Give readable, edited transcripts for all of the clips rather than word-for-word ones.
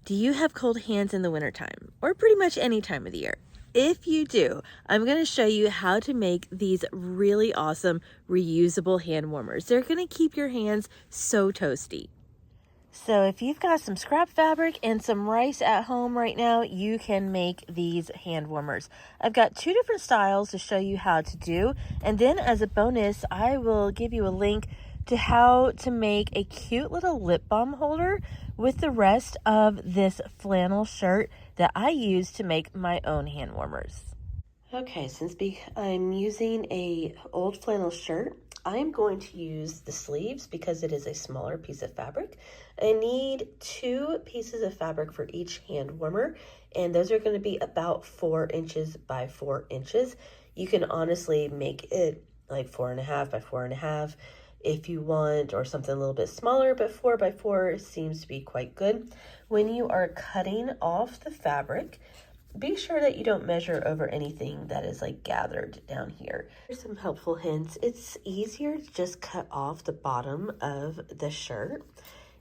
Do you have cold hands in the wintertime or pretty much any time of the year? If you do, I'm going to show you how to make these really awesome reusable hand warmers. They're going to keep your hands so toasty. So if you've got some scrap fabric and some rice at home right now, you can make these hand warmers. I've got two different styles to show you how to do. And then as a bonus, I will give you a link to how to make a cute little lip balm holder with the rest of this flannel shirt that I use to make my own hand warmers. Okay, since I'm using a old flannel shirt, I'm going to use the sleeves because it is a smaller piece of fabric. I need 2 pieces of fabric for each hand warmer, and those are going to be about 4 inches by 4 inches. You can honestly make it like 4.5 by 4.5 if you want, or something a little bit smaller, but 4 by 4 seems to be quite good. When you are cutting off the fabric, be sure that you don't measure over anything that is like gathered down here. Here's some helpful hints. It's easier to just cut off the bottom of the shirt,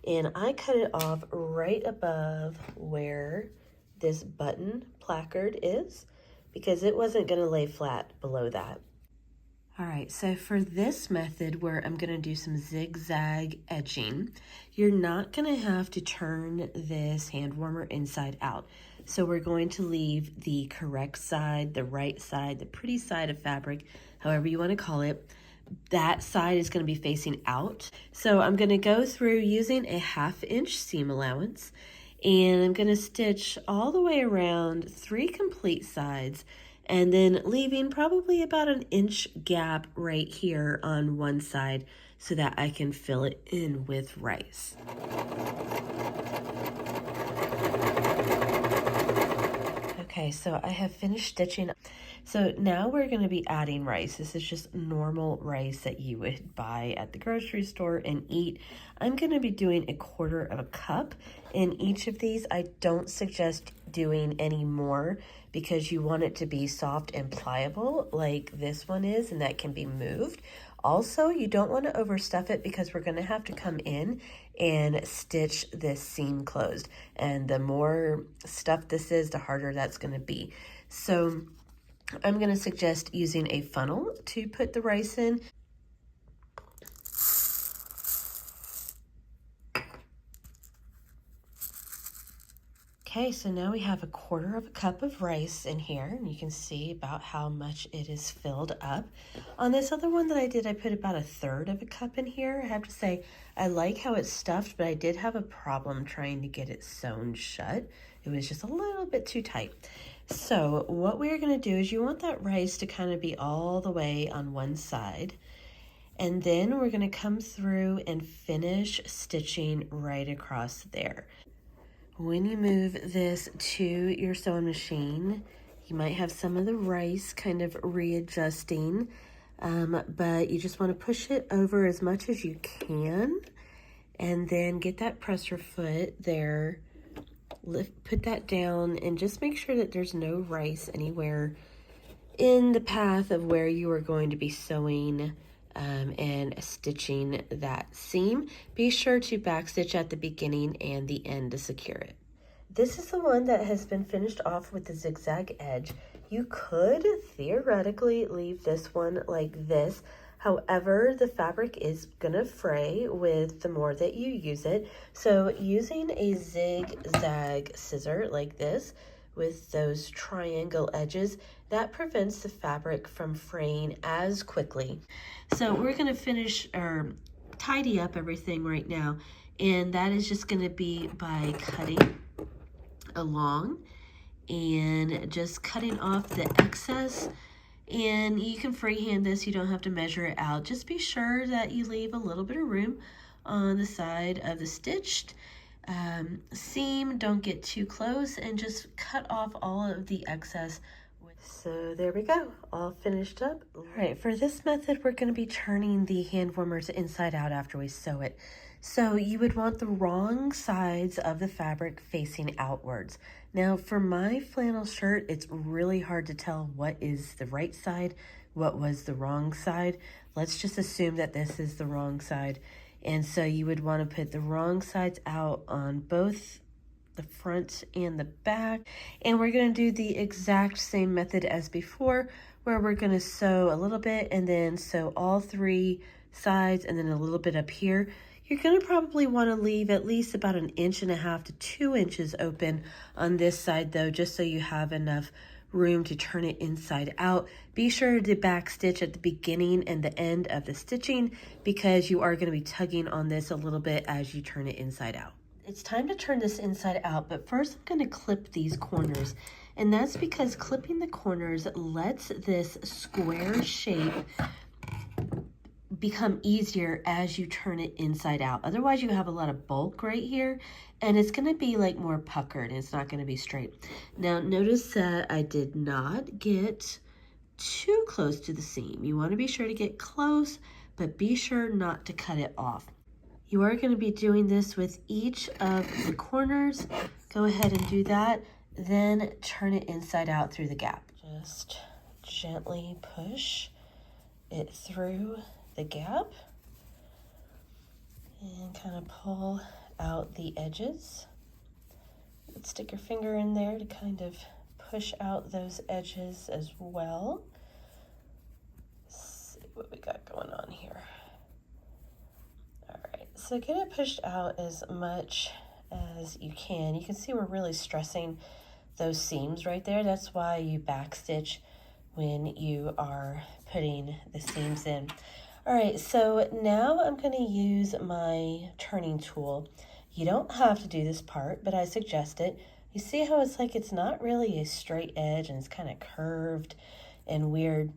and I cut it off right above where this button placard is because it wasn't going to lay flat below that. All right, so for this method where I'm gonna do some zigzag edging, you're not gonna have to turn this hand warmer inside out. So we're going to leave the correct side, the right side, the pretty side of fabric, however you wanna call it. That side is gonna be facing out. So I'm gonna go through using a 1/2 inch seam allowance, and I'm gonna stitch all the way around 3 complete sides, and then leaving probably about an inch gap right here on one side so that I can fill it in with rice. Okay, so I have finished stitching. So now we're going to be adding rice. This is just normal rice that you would buy at the grocery store and eat. I'm going to be doing 1/4 cup in each of these. I don't suggest doing any more because you want it to be soft and pliable like this one is, and that can be moved. Also, you don't want to overstuff it because we're going to have to come in and stitch this seam closed. And the more stuff this is, the harder that's going to be. So I'm going to suggest using a funnel to put the rice in. Okay, so now we have 1/4 cup of rice in here, and you can see about how much it is filled up. On this other one that I did, I put about 1/3 cup in here. I have to say, I like how it's stuffed, but I did have a problem trying to get it sewn shut. It was just a little bit too tight. So what we're gonna do is you want that rice to kind of be all the way on one side. And then we're gonna come through and finish stitching right across there. When you move this to your sewing machine, you might have some of the rice kind of readjusting, but you just want to push it over as much as you can, and then get that presser foot there, put that down, and just make sure that there's no rice anywhere in the path of where you are going to be sewing and stitching that seam. Be sure to backstitch at the beginning and the end to secure it. This is the one that has been finished off with the zigzag edge. You could theoretically leave this one like this. However, the fabric is gonna fray with the more that you use it. So using a zigzag scissor like this with those triangle edges, that prevents the fabric from fraying as quickly. So we're gonna finish or tidy up everything right now, and that is just gonna be by cutting along and just cutting off the excess. And you can freehand this, you don't have to measure it out. Just be sure that you leave a little bit of room on the side of the stitched seam. Don't get too close, and just cut off all of the excess. So there we go, all finished up. All right, for this method, we're gonna be turning the hand warmers inside out after we sew it. So you would want the wrong sides of the fabric facing outwards. Now for my flannel shirt, it's really hard to tell what is the right side, what was the wrong side. Let's just assume that this is the wrong side. And so you would want to put the wrong sides out on both the front and the back. And we're going to do the exact same method as before, where we're going to sew a little bit and then sew all 3 sides and then a little bit up here. You're going to probably want to leave at least about 1.5 inches to 2 inches open on this side though, just so you have enough room to turn it inside out. Be sure to back stitch at the beginning and the end of the stitching, because you are going to be tugging on this a little bit as you turn it inside out. It's time to turn this inside out, but first I'm going to clip these corners, and that's because clipping the corners lets this square shape become easier as you turn it inside out. Otherwise you have a lot of bulk right here and it's going to be like more puckered and it's not going to be straight. Now notice that I did not get too close to the seam. You want to be sure to get close, but be sure not to cut it off. You are going to be doing this with each of the corners. Go ahead and do that, then turn it inside out through the gap. Just gently push it through the gap and kind of pull out the edges. Stick your finger in there to kind of push out those edges as well. Let's see what we got going on here. All right, so get it pushed out as much as you can. You can see we're really stressing those seams right there. That's why you backstitch when you are putting the seams in. All right, so now I'm going to use my turning tool. You don't have to do this part, but I suggest it. You see how it's like it's not really a straight edge and it's kind of curved and weird.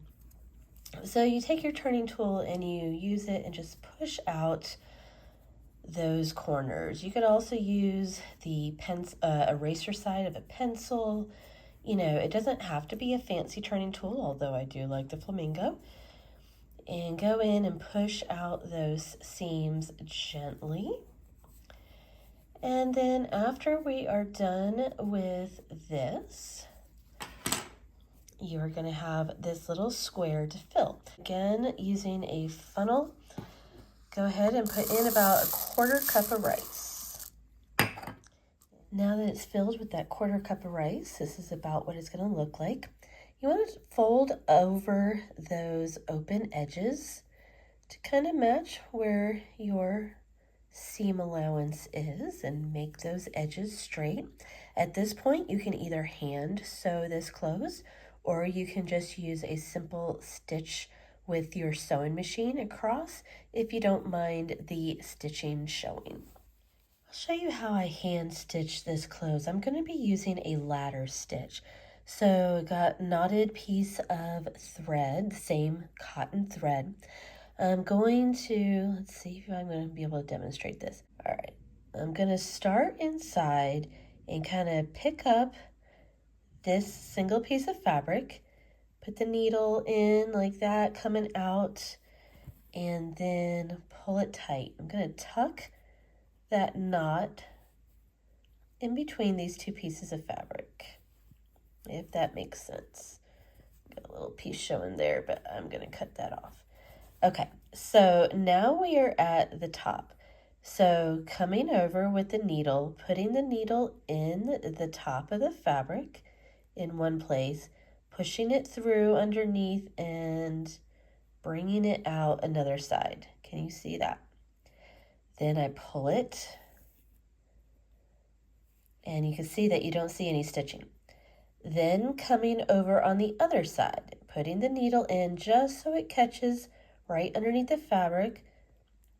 So you take your turning tool and you use it and just push out those corners. You could also use the eraser side of a pencil. You know, it doesn't have to be a fancy turning tool, although I do like the flamingo. And go in and push out those seams gently. And then after we are done with this, you're going to have this little square to fill. Again, using a funnel, go ahead and put in about 1/4 cup of rice. Now that it's filled with that 1/4 cup of rice, this is about what it's going to look like. You want to fold over those open edges to kind of match where your seam allowance is and make those edges straight. At this point, you can either hand sew this close or you can just use a simple stitch with your sewing machine across if you don't mind the stitching showing. I'll show you how I hand stitch this close. I'm going to be using a ladder stitch. So I got knotted piece of thread, same cotton thread. I'm going to, let's see if I'm going to be able to demonstrate this. All right, I'm going to start inside and kind of pick up this single piece of fabric, put the needle in like that, coming out, and then pull it tight. I'm going to tuck that knot in between these 2 pieces of fabric, if that makes sense. Got a little piece showing there, but I'm going to cut that off. Okay, so now we are at the top. So coming over with the needle, putting the needle in the top of the fabric in one place, pushing it through underneath and bringing it out another side. Can you see that? Then I pull it and you can see that you don't see any stitching. Then coming over on the other side, putting the needle in just so it catches right underneath the fabric,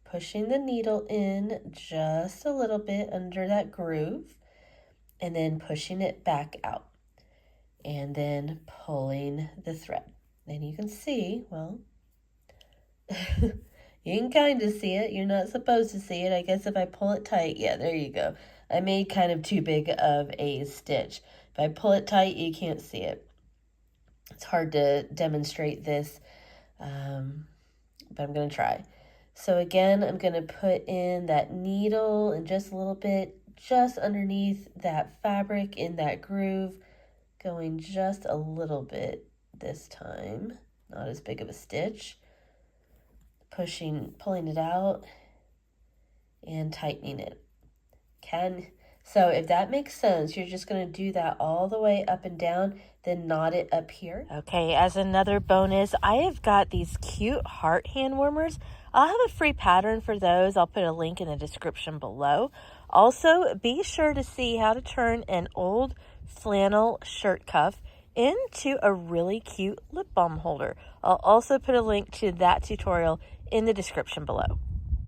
pushing the needle in just a little bit under that groove, and then pushing it back out, and then pulling the thread. Then you can see, well, you can kind of see it. You're not supposed to see it. I guess if I pull it tight, yeah, there you go. I made kind of too big of a stitch. If I pull it tight, you can't see it. It's hard to demonstrate this, but I'm going to try. So again, I'm going to put in that needle and just a little bit just underneath that fabric in that groove, going just a little bit this time, not as big of a stitch, pulling it out and tightening it. So if that makes sense, you're just going to do that all the way up and down, then knot it up here. Okay, as another bonus, I have got these cute heart hand warmers. I'll have a free pattern for those. I'll put a link in the description below. Also, be sure to see how to turn an old flannel shirt cuff into a really cute lip balm holder. I'll also put a link to that tutorial in the description below.